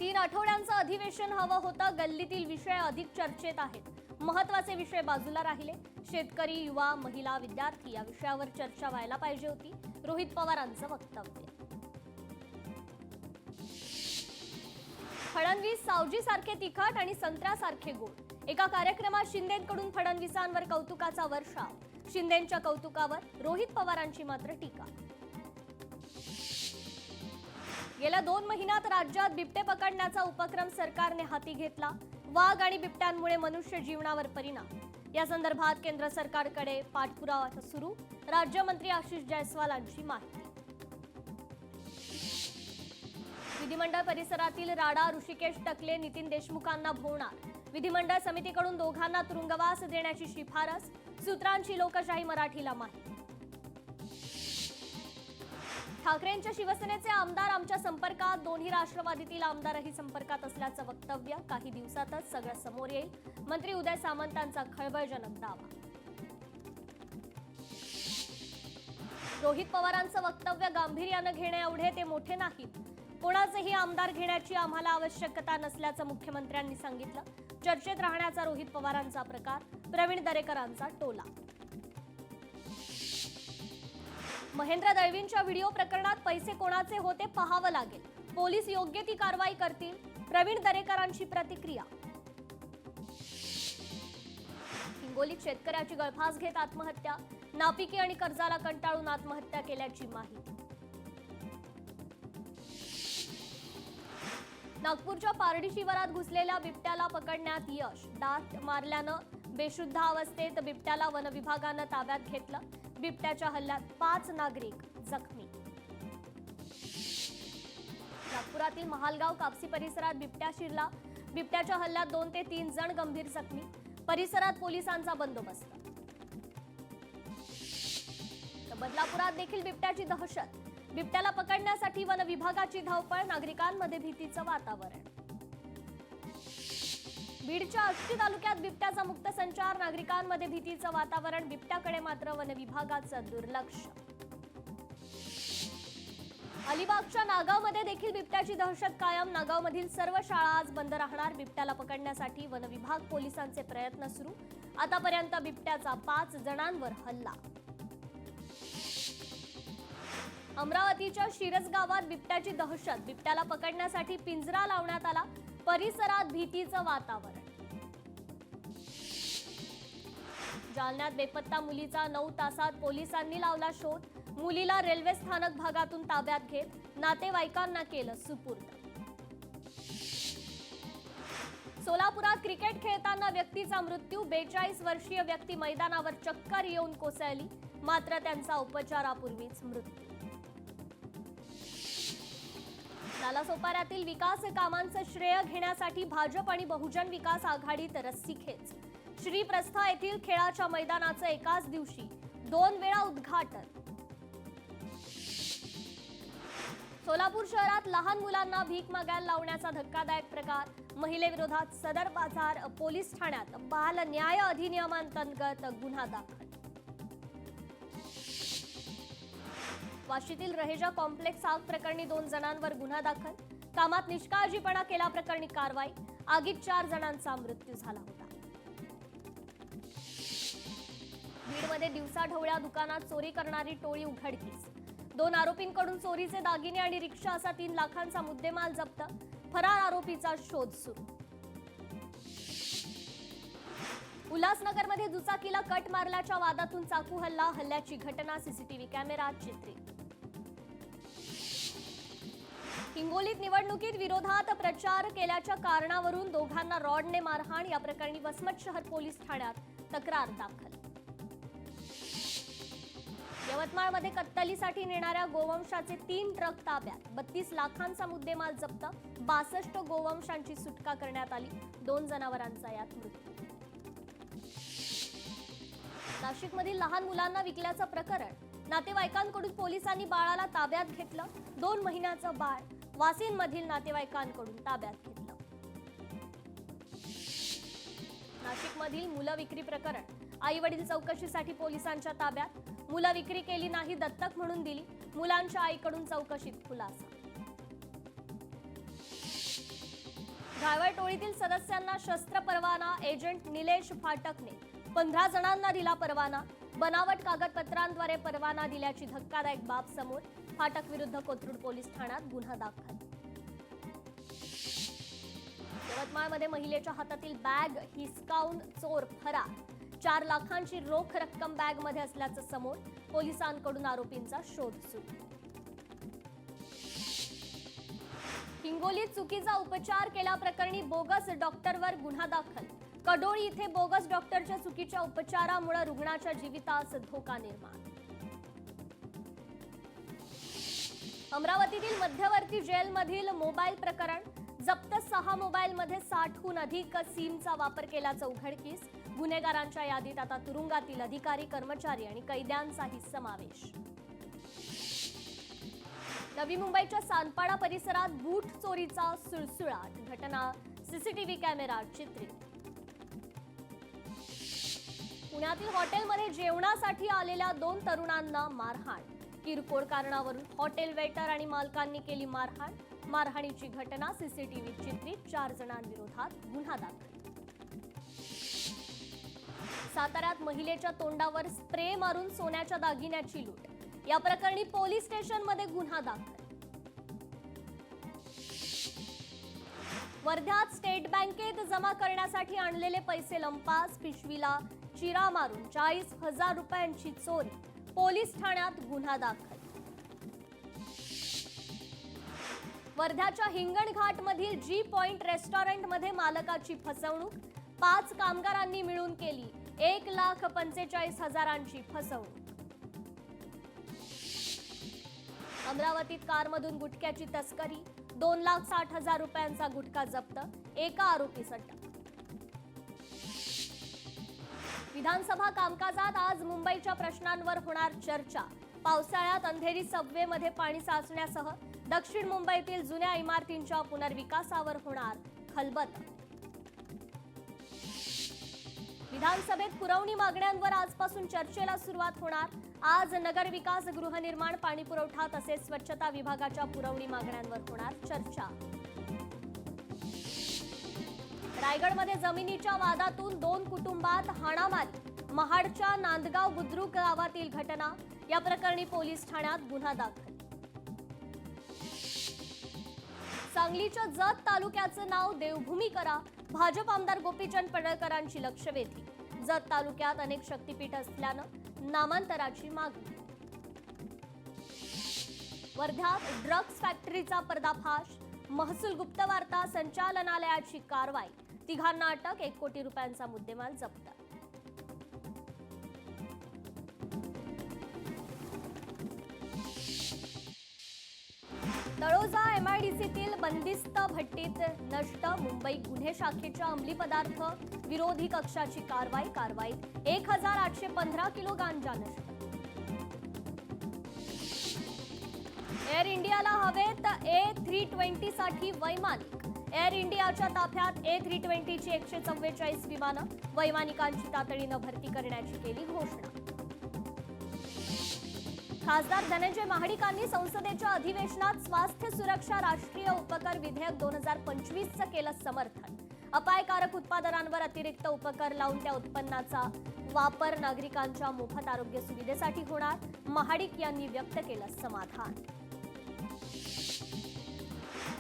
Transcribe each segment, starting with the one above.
3 आठवड्यांचं अधिवेशन हवं होतं. गल्लीतील विषय अधिक चर्चेत आहेत. महत्त्वाचे विषय बाजूला राहिले. शेतकरी, युवा, महिला, विद्यार्थी या विषयावर चर्चा व्हायला पाहिजे होती. रोहित पवारांचं वक्तव्य. फडणवीस सावजीसारखे तिखट आणि संत्र्यासारखे गोड. एका कार्यक्रमात शिंदेंकडून फडणवीसांवर कौतुकाचा वर्षाव. शिंदेंच्या कौतुकावर रोहित पवारांची मात्र टीका. गेल्या 2 महिन्यात राज्यात बिबटे पकडण्याचा उपक्रम सरकारने हाती घेतला. वाघ आणि बिबट्यांमुळे मनुष्य जीवनावर परिणाम. या संदर्भात केंद्र सरकारकडे पाठपुरावा सुरू. राज्यमंत्री आशिष जयस्वालांची माहिती. विधिमंडळ परिसरातील राडा. ऋषिकेश टकले, नितीन देशमुखांना भोवणार. विधिमंडळ समितीकडून दोघांना तुरुंगवास देण्याची शिफारस. सूत्रांची लोकशाही मराठीला माहिती. ठाकरेंच्या शिवसेनेचे आमदार आमच्या संपर्कात. दोन्ही राष्ट्रवादीतील आमदारही संपर्कात असल्याचं वक्तव्य. काही दिवसातच सगळं समोर येईल. मंत्री उदय सामंतांचा खळबळजनक दावा. रोहित पवारांचं वक्तव्य गांभीर्यानं घेणे एवढे ते मोठे नाहीत. कोणाचेही आमदार घेण्याची आम्हाला आवश्यकता नसल्याचं मुख्यमंत्र्यांनी सांगितलं. चर्चेत राहण्याचा रोहित पवारांचा प्रकार. प्रवीण दरेकरांचा टोला. महेंद्र दळवींच्या व्हिडिओ प्रकरणात पैसे कोणाचे होते पाहावं लागेल. पोलीस योग्य ती कारवाई करतील. प्रवीण दरेकरांची प्रतिक्रिया. हिंगोलीत शेतकऱ्याची गळफास घेत आत्महत्या. नापिकी आणि कर्जाला कंटाळून आत्महत्या केल्याची माहिती. नागपूरच्या पारडी शिवारात घुसलेल्या बिबट्याला पकडण्यात यश. डास मारल्यानं बेशुद्ध अवस्थेत बिबट्याला वनविभागानं ताब्यात घेतलं. बिबट्याच्या हल्ल्यात 5 नागरिक जखमी. नागपुरातील महालगाव कापसी परिसरात बिबट्या शिरला. बिबट्याच्या हल्ल्यात 2 ते 3 जण गंभीर जखमी. परिसरात पोलिसांचा बंदोबस्त. बदलापुरात देखील बिबट्याची दहशत. बिबट्याला पकडण्यासाठी वन विभागाची धावपळ. नागरिकांमध्ये भीतीचं वातावरण. बीडच्या आष्टी तालुक्यात बिबट्याचा मुक्त संचार. नागरिकांमध्ये भीतीचं वातावरण. बिबट्याकडे मात्र वन विभागाचं दुर्लक्ष. अलिबागच्या नागावमध्ये देखील बिबट्याची दहशत कायम. नागावमधील सर्व शाळा आज बंद राहणार. बिबट्याला पकडण्यासाठी वन विभाग पोलिसांचे प्रयत्न सुरू. आतापर्यंत बिबट्याचा 5 जणांवर हल्ला. अमरावतीच्या शिरस गावात बिबट्याची दहशत. बिबट्याला पकडण्यासाठी पिंजरा लावण्यात आला. परिसरात भीतीचं वातावरण. जालन्यात बेपत्ता मुलीचा 9 तासात पोलिसांनी लावला शोध. मुलीला रेल्वे स्थानक भागातून ताब्यात घेत नातेवाईकांना केलं सुपूर्द. सोलापुरात क्रिकेट खेळताना व्यक्तीचा मृत्यू. 42 वर्षीय व्यक्ती मैदानावर चक्कर येऊन कोसळली. मात्र त्यांचा उपचारापूर्वीच मृत्यू. नालासोपाऱ्यातील विकास कामांचं श्रेय घेण्यासाठी भाजप आणि बहुजन विकास आघाडीत रस्सीखेच. श्रीप्रस्था येथील खेळाच्या मैदानाचं एकाच दिवशी 2 वेळा उद्घाटन. सोलापूर शहरात लहान मुलांना भीक मागायला लावण्याचा धक्कादायक प्रकार. महिलेविरोधात सदर बाजार पोलीस ठाण्यात बाल न्याय अधिनियमांतर्गत गुन्हा दाखल. वाशीतील रहेजा कॉम्प्लेक्स आग प्रकरणी 2 जणांवर गुन्हा दाखल. कामात निष्काळजीपणा केल्याप्रकरणी कारवाई. आगीत 4 जणांचा मृत्यू झाला होता. बीडमध्ये दिवसाढवळ्या दुकानात चोरी करणारी टोळी उघडकीस. 2 आरोपींकडून चोरीचे दागिने आणि रिक्षा असा 3 लाखांचा मुद्देमाल जप्त. फरार आरोपीचा शोध सुरू. उल्हासनगरमध्ये दुचाकीला कट मारल्याच्या वादातून चाकू हल्ला. हल्ल्याची घटना सीसीटीव्ही कॅमेऱ्यात चित्रित. हिंगोलीत निवडणुकीत विरोधात प्रचार केल्याच्या कारणावरून दोघांना रॉडने मारहाण. या प्रकरणी वसमत शहर पोलीस ठाण्यात तक्रार दाखल. यवतमाळमध्ये कत्तलीसाठी नेणाऱ्या गोवंशाचे 3 ट्रक ताब्यात. 32 लाखांचा मुद्देमाल जप्त. 62 गोवंशांची सुटका करण्यात आली. 2 जनावरांचा यात मृत्यू. नाशिकमधील लहान मुलांना विकल्याचं प्रकरण. नातेवाईकांकडून पोलिसांनी बाळाला ताब्यात घेतलं. 2 महिन्याचं बाळ वासिनमधील नातेवाईकांकडून ताब्यात घेतलं. नाशिकमधील मुलं विक्री प्रकरण. आई वडील चौकशीसाठी पोलिसांच्या ताब्यात. मुलं विक्री केली नाही, दत्तक म्हणून दिली. मुलांच्या आईकडून चौकशीत खुलासा. घायवळ टोळीतील सदस्यांना शस्त्र परवाना एजंट निलेश फाटकने 15 जणांना दिला परवाना. बनावट कागदपत्रांद्वारे परवाना दिल्याची धक्कादायक बाब समोर. फाटक विरुद्ध कोथरूड पोलीस ठाण्यात गुन्हा दाखल. यवतमाळमध्ये महिलेच्या हातातील बॅग हिसकावून चोर फरार. 4 लाखांची रोख रक्कम बॅगमध्ये असल्याचं समोर. पोलिसांकडून आरोपींचा शोध सुरू. हिंगोलीत चुकीचा उपचार केल्याप्रकरणी बोगस डॉक्टरवर गुन्हा दाखल. कडोळी इथे बोगस डॉक्टरच्या चुकीच्या उपचारामुळे रुग्णाच्या जीवितास धोका निर्माण. अमरावतीतील मध्यवर्ती जेलमधील मोबाईल प्रकरण. जप्त 6 मोबाईलमध्ये 60हून अधिक सिमचा वापर केल्याचं उघडकीस. गुन्हेगारांच्या यादीत आता तुरुंगातील अधिकारी, कर्मचारी आणि कैद्यांचाही समावेश. नवी मुंबईच्या सानपाडा परिसरात बूट चोरीचा सुळसुळाट. घटना सीसीटीव्ही कॅमेऱ्यात चित्रित. पुण्यातील हॉटेलमध्ये जेवणासाठी आलेल्या 2 तरुणांना मारहाण. किरकोळ कारणावरून हॉटेल वेटर आणि मालकांनी केली मारहाण. मारहाणीची घटना सीसीटीव्हीत चित्रित. 4 जणांविरोधात गुन्हा दाखल. साताऱ्यात महिलेच्या तोंडावर स्प्रे मारून सोन्याच्या दागिन्याची लूट. या प्रकरणी पोलीस स्टेशनमध्ये गुन्हा दाखल. वर्ध्यात स्टेट बँकेत जमा करण्यासाठी आणलेले पैसे लंपास. पिशवीला चिरा मारून 40,000 रुपयांची चोरी. पोलीस ठाण्यात गुन्हा दाखल. वर्ध्याच्या हिंगणघाटमधील जी पॉइंट रेस्टॉरंटमध्ये मालकाची फसवणूक. 5 कामगारांनी मिळून केली 1,45,000ची फसवणूक. अमरावतीत कारमधून गुटख्याची तस्करी. 2,60,000 रुपयांचा गुटखा जप्त. एका आरोपीस अटक. विधानसभा कामकाजात आज मुंबईच्या प्रश्नांवर होणार चर्चा. पावसाळ्यात अंधेरी सबवेमध्ये पाणी साचण्यासह दक्षिण मुंबईतील जुन्या इमारतींच्या पुनर्विकासावर होणार खलबत. विधानसभेत पुरवणी मागण्यांवर आजपासून चर्चेला सुरुवात होणार. आज नगरविकास, गृहनिर्माण, पाणीपुरवठा तसेच स्वच्छता विभागाच्या पुरवणी मागण्यांवर होणार चर्चा. रायगडमध्ये जमिनीच्या वादातून 2 कुटुंबात हाणामारी. महाडच्या नांदगाव बुद्रुक गावातील घटना. या प्रकरणी पोलीस ठाण्यात गुन्हा दाखल. सांगलीच्या जत तालुक्याचं नाव देवभूमी करा. भाजप आमदार गोपीचंद पडळकरांची लक्षवेधी. जत तालुक्यात अनेक शक्तीपीठ असल्यानं नामांतराची मागणी. वर्ध्यात ड्रग्ज फॅक्टरीचा पर्दाफाश. महसूल गुप्तवार्ता संचालनालयाची कारवाई. 3घांना अटक. 1 कोटी रुपयांचा मुद्देमाल जप्त. तळोजा एमआयडीसीतील बंदिस्त भट्टीत नष्ट. मुंबई गुन्हे शाखेच्या अंमली पदार्थ विरोधी कक्षाची कारवाईत 1,815 किलो गांजा नष्ट. एअर इंडियाला हवेत A320 साठी वैमानिक. एअर इंडियाच्या ताफ्यात A320ची 144 विमानं. वैमानिकांची तातडीनं भरती करण्याची केली घोषणा. खासदार धनंजय महाडिकांनी संसदेच्या अधिवेशनात स्वास्थ्य सुरक्षा राष्ट्रीय उपकर विधेयक 2025चं केलं समर्थन. अपायकारक उत्पादनांवर अतिरिक्त उपकर लावून त्या उत्पन्नाचा वापर नागरिकांच्या मोफत आरोग्य सुविधेसाठी होणार. महाडिक यांनी व्यक्त केलं समाधान.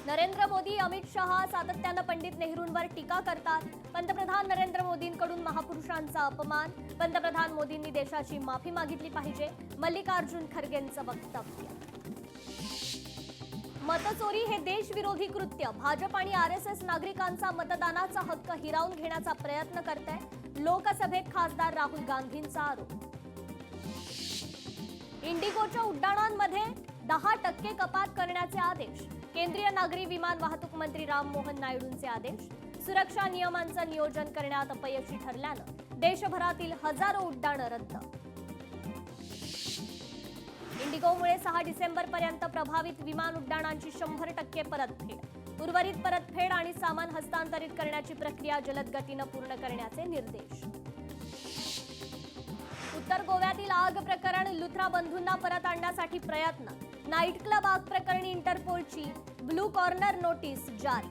नरेंद्र मोदी, अमित शहा सातत्यानं पंडित नेहरूंवर टीका करतात. पंतप्रधान नरेंद्र मोदींकडून महापुरुषांचा अपमान. पंतप्रधान मोदींनी देशाची माफी मागितली पाहिजे. मल्लिकार्जुन खरगेंचं वक्तव्य. मतचोरी हे देशविरोधी कृत्य. भाजप आणि आरएसएस नागरिकांचा मतदानाचा हक्क हिरावून घेण्याचा प्रयत्न करते. लोकसभेत खासदार राहुल गांधींचा आरोप. इंडिगोच्या उड्डाणांमध्ये 10% कपात करण्याचे आदेश. केंद्रीय नागरी विमान वाहतूक मंत्री राममोहन नायडूंचे आदेश. सुरक्षा नियमांचं नियोजन करण्यात अपयशी ठरल्यानं देशभरातील हजारो उड्डाणं रद्द. इंडिगोमुळे 6 डिसेंबरपर्यंत प्रभावित विमान उड्डाणांची 100% परतफेड. उर्वरित परतफेड आणि सामान हस्तांतरित करण्याची प्रक्रिया जलद गतीनं पूर्ण करण्याचे निर्देश. उत्तर गोव्यातील आग प्रकरण. लुथरा बंधूंना परत आणण्यासाठी प्रयत्न. नाईट क्लब आग प्रकरणी इंटरपोलची ब्लू कॉर्नर नोटीस जारी.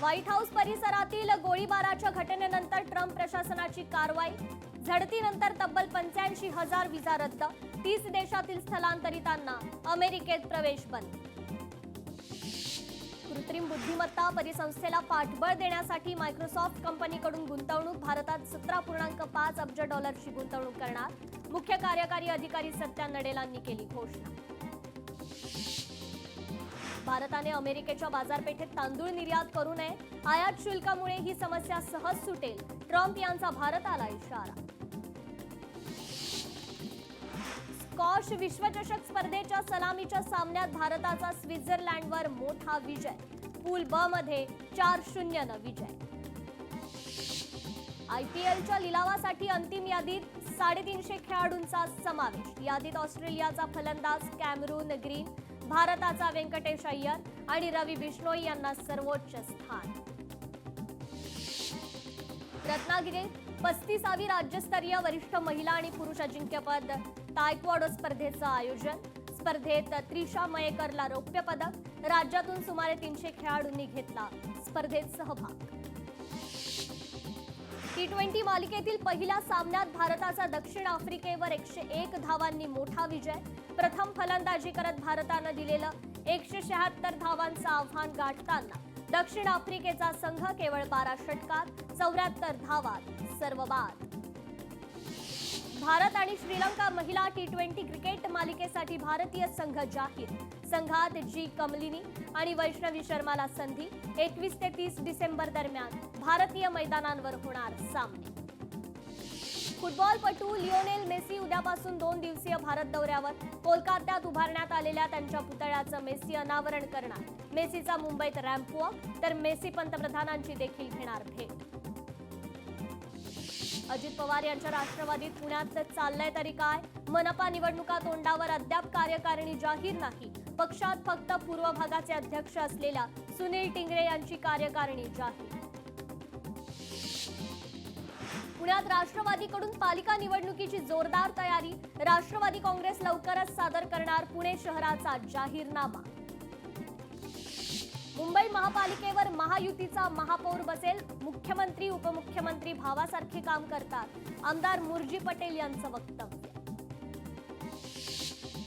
व्हाईट हाऊस परिसरातील गोळीबाराच्या घटनेनंतर ट्रम्प प्रशासनाची कारवाई. झडतीनंतर तब्बल 85,000 व्हिसा रद्द. 30 देशातील स्थलांतरितांना अमेरिकेत प्रवेश बंद. कृत्रिम बुद्धिमत्ता परिसंस्थेला पाठबळ देण्यासाठी मायक्रोसॉफ्ट कंपनीकडून गुंतवणूक. भारतात 17.5 अब्ज डॉलरची गुंतवणूक करणार. मुख्य कार्यकारी अधिकारी सत्या नडेलांनी केली घोषणा. भारताने अमेरिकेच्या बाजारपेठेत तांदूळ निर्यात करू नये. आयात शुल्कामुळे ही समस्या सहज सुटेल. ट्रम्प यांचा भारताला इशारा. स्कॉश विश्वचषक स्पर्धेच्या सलामीच्या सामन्यात भारताचा स्वित्झर्लंडवर मोठा विजय. पूल ब मध्ये 4-0 विजय. आयपीएलच्या लिलावासाठी अंतिम यादीत 350 खेळाडूंचा समावेश. यादीत ऑस्ट्रेलियाचा फलंदाज कॅमरून ग्रीन, भारताचा व्यंकटेश अय्यर आणि रवी बिश्नोई यांना सर्वोच्च स्थान. रत्नागिरीत 35वी राज्यस्तरीय वरिष्ठ महिला आणि पुरुष अजिंक्यपद तायक्वाडो स्पर्धेचं आयोजन. स्पर्धेत त्रिशा मयेकरला रौप्य पदक. राज्यातून सुमारे 300 खेळाडूंनी घेतला स्पर्धेत सहभाग. T20 मालिकेतील पहिल्या सामन्यात भारताचा दक्षिण आफ्रिकेवर 101 धावांनी मोठा विजय. प्रथम फलंदाजी करत भारतानं दिलेलं 176 धावांचं आव्हान गाठताना दक्षिण आफ्रिकेचा संघ केवळ 12 षटकात 74 धावात सर्वबाद. भारत आणि श्रीलंका महिला T20 क्रिकेट मालिकेसाठी भारतीय संघ जाहीर. संघात जी कमलिनी आणि वैष्णवी शर्माला संधी. 21 ते 30 डिसेंबर दरम्यान भारतीय मैदानांवर होणार सामने. फुटबॉलपटू लिओनेल मेसी उद्यापासून 2 दिवसीय भारत दौऱ्यावर. कोलकात्यात उभारण्यात आलेल्या त्यांच्या पुतळ्याचं मेसी अनावरण करणार. मेसीचा मुंबईत रॅम्प वॉक, तर मेसी पंतप्रधानांची देखील घेणार भेट. अजित पवार यांच्या राष्ट्रवादीत पुण्यात चाललंय तरी काय? मनपा निवडणुका तोंडावर अद्याप कार्यकारिणी जाहीर नाही. पक्षात फक्त पूर्व भागाचे अध्यक्ष असलेल्या सुनील टिंगरे यांची कार्यकारिणी जाहीर. पुण्यात राष्ट्रवादीकडून पालिका निवडणुकीची जोरदार तयारी. राष्ट्रवादी काँग्रेस लवकरच सादर करणार पुणे शहराचा जाहीरनामा. मुंबई महापालिकेवर महायुतीचा महापौर बसेल. मुख्यमंत्री उपमुख्यमंत्री भावासारखे काम करतात. आमदार मुरजी पटेल यांचं वक्तव्य.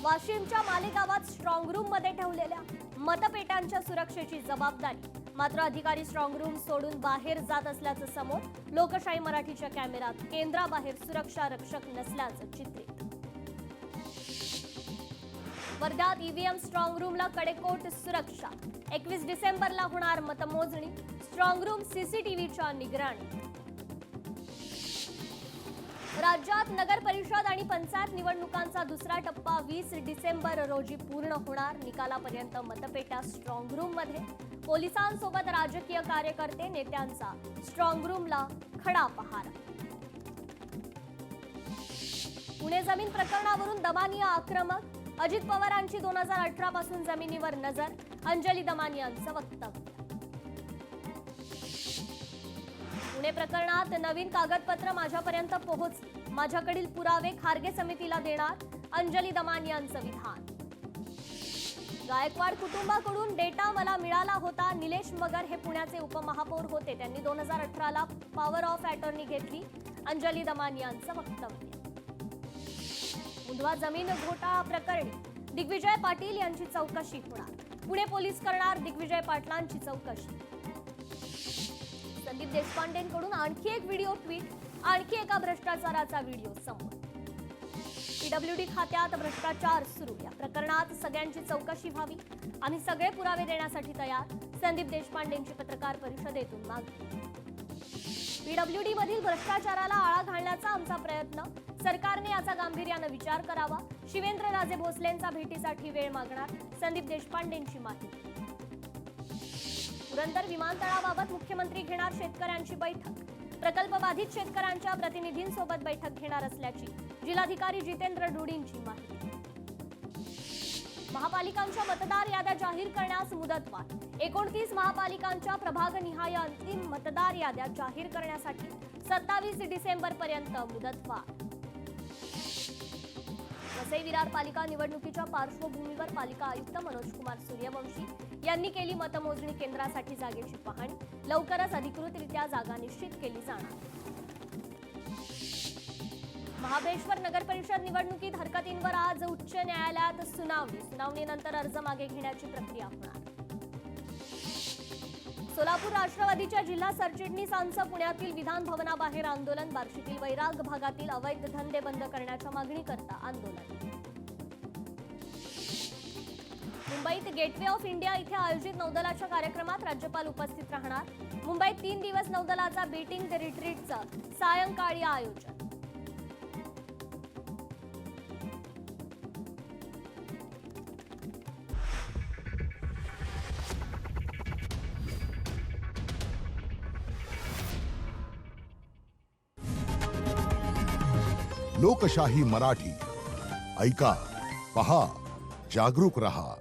वाशिमच्या मालेगावात स्ट्रॉंग रूम मध्ये ठेवलेल्या मतपेट्यांच्या सुरक्षेची जबाबदारी. मात्र अधिकारी स्ट्रॉंग रूम सोडून बाहेर जात असल्याचं समोर. लोकशाही मराठीच्या कॅमेऱ्यात केंद्राबाहेर सुरक्षा रक्षक नसल्याचं चित्रित. वर्ध्यात ईव्हीएम स्ट्रॉंग रूमला कडेकोट सुरक्षा. 21 डिसेंबरला होणार मतमोजणी. स्ट्रॉंग रूम सीसीटीव्हीच्या निगराणी. राज्यात नगर परिषद आणि पंचायत निवडणुकांचा दुसरा टप्पा 20 डिसेंबर रोजी पूर्ण होणार. निकालापर्यंत मतपेट्या स्ट्रॉंग रूम मध्ये. पोलिसांसोबत राजकीय कार्यकर्ते नेत्यांचा स्ट्रॉंग रूमला खडा पहारा. पुणे जमीन प्रकरणावरून दमानिया आक्रमक. अजित पवारांची 2018 पासून जमिनीवर नजर. अंजली दमानियांचं वक्तव्य. पुणे प्रकरणात नवीन कागदपत्र माझ्यापर्यंत पोहोचली. माझ्याकडील पुरावे खारगे समितीला देणार. अंजली दमानियांचं विधान. गायकवाड कुटुंबाकडून डेटा मला मिळाला होता. निलेश मगर हे पुण्याचे उपमहापौर होते. त्यांनी 2018ला पॉवर ऑफ अटॉर्नी घेतली. अंजली दमानियांचं वक्तव्य. मुंढवा जमीन घोटाळा प्रकरणी दिग्विजय पाटील यांची चौकशी होणार. पुणे पोलीस करणार दिग्विजय पाटलांची चौकशी. संदीप देशपांडेंकडून आणखी एक व्हिडिओ ट्विट. आणखी एका भ्रष्टाचाराचा व्हिडिओ समोर. पीडब्ल्यूडी खात्यात भ्रष्टाचार सुरू. या प्रकरणात सगळ्यांची चौकशी व्हावी. आम्ही सगळे पुरावे देण्यासाठी तयार. संदीप देशपांडेंची पत्रकार परिषदेतून मागणी. पीडब्ल्यूडी मधील भ्रष्टाचाराला आळा घालण्याचा आमचा प्रयत्न. सरकारने याचा गांभीर्याने विचार करावा. शिवेंद्रराजे भोसलेंचा भेटीसाठी वेळ मागणार. संदीप देशपांडेंची माहिती. पुरंदर विमानतळाबाबत मुख्यमंत्री घेणार शेतकऱ्यांची बैठक. प्रकल्प बाधित शेतकऱ्यांच्या प्रतिनिधींसोबत बैठक घेणार असल्याची जिल्हाधिकारी जितेंद्र डुडींची माहिती. महापालिकांच्या मतदार याद्या जाहीर करण्यास मुदतवाढ. 29 महापालिकांच्या प्रभागनिहाय अंतिम मतदार याद्या जाहीर करण्यासाठी 27 डिसेंबर पर्यंत मुदतवाढ. वसई विरार पालिका निवडणुकीच्या पार्श्वभूमीवर पालिका आयुक्त मनोज कुमार सूर्यवंशी यांनी केली मतमोजणी केंद्रासाठी जागेची पाहणी। लवकरच अधिकृतरित्या जागा निश्चित केली जाणार। महाबळेश्वर नगर परिषद निवडणुकीत हरकतींवर आज उच्च न्यायालयात सुनावणीनंतर अर्ज मागे घेण्याची प्रक्रिया होणार। सोलापूर राष्ट्रवादीच्या जिल्हा सरचिटणीसांचं पुण्यातील विधान भवनाबाहेर आंदोलन। बार्शीतील वैराग भागातील अवैध धंदे बंद करण्याच्या मागणीकरता आंदोलन। मुंबईत गेटवे ऑफ इंडिया इथे आयोजित नौदलाच्या कार्यक्रमात राज्यपाल उपस्थित राहणार। मुंबईत 3 दिवस नौदलाचा बीटिंग द रिट्रीटचं सायंकाळी आयोजन। लोकशाही मराठी ऐका, पहा, जागरूक रहा।